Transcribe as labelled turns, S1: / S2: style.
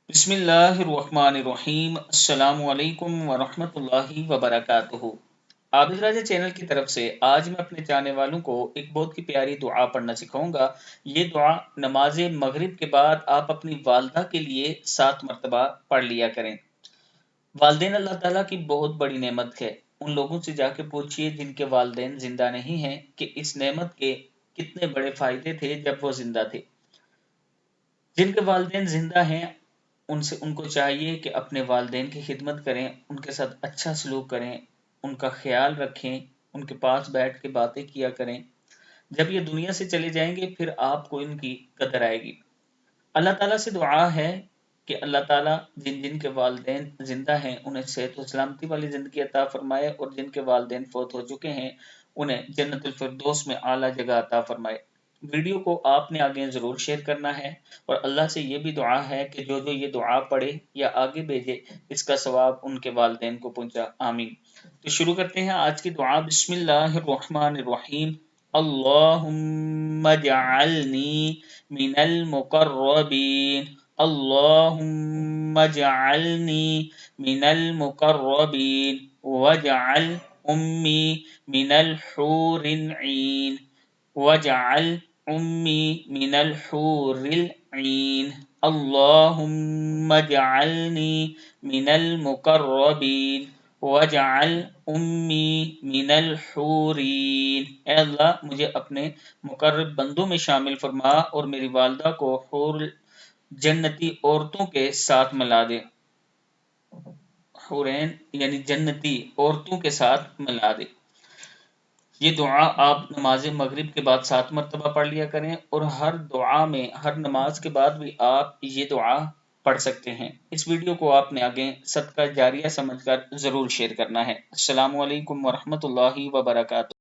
S1: بسم اللہ الرحمن الرحیم، السلام علیکم ورحمۃ اللہ وبرکاتہ۔ عابد راجہ چینل کی طرف سے آج میں اپنے چاہنے والوں کو ایک بہت ہی پیاری دعا پڑھنا سکھاؤں گا۔ یہ دعا نماز مغرب کے بعد آپ اپنی والدہ کے لیے 7 مرتبہ پڑھ لیا کریں۔ والدین اللہ تعالیٰ کی بہت بڑی نعمت ہے۔ ان لوگوں سے جا کے پوچھئے جن کے والدین زندہ نہیں ہیں کہ اس نعمت کے کتنے بڑے فائدے تھے جب وہ زندہ تھے۔ جن کے والدین زندہ ہیں ان کو چاہیے کہ اپنے والدین کی خدمت کریں، ان کے ساتھ اچھا سلوک کریں، ان کا خیال رکھیں، ان کے پاس بیٹھ کے باتیں کیا کریں۔ جب یہ دنیا سے چلے جائیں گے پھر آپ کو ان کی قدر آئے گی۔ اللہ تعالیٰ سے دعا ہے کہ اللہ تعالیٰ جن جن کے والدین زندہ ہیں انہیں صحت و سلامتی والی زندگی عطا فرمائے، اور جن کے والدین فوت ہو چکے ہیں انہیں جنت الفردوس میں اعلیٰ جگہ عطا فرمائے۔ ویڈیو کو آپ نے آگے ضرور شیئر کرنا ہے، اور اللہ سے یہ بھی دعا ہے کہ جو یہ دعا پڑھے یا آگے بھیجے اس کا ثواب ان کے والدین کو پہنچا، آمین۔ تو شروع کرتے ہیں آج کی دعا۔ بسم اللہ الرحمن الرحیم۔ اللہم اجعلنی من المقربین، اللہم اجعلنی من المقربین واجعل امی من الحور العین، واجعل امی من الحور العین، اللہم اجعلنی من المقربین واجعل امی من الحورین۔ اے اللہ مجھے اپنے مقرب بندوں میں شامل فرما اور میری والدہ کو حور جنتی عورتوں کے ساتھ ملا دے۔ حورین یعنی جنتی عورتوں کے ساتھ ملا دے۔ یہ دعا آپ نماز مغرب کے بعد 7 مرتبہ پڑھ لیا کریں، اور ہر دعا میں، ہر نماز کے بعد بھی آپ یہ دعا پڑھ سکتے ہیں۔ اس ویڈیو کو آپ نے آگے صدقہ جاریہ سمجھ کر ضرور شیئر کرنا ہے۔ السلام علیکم ورحمۃ اللہ وبرکاتہ۔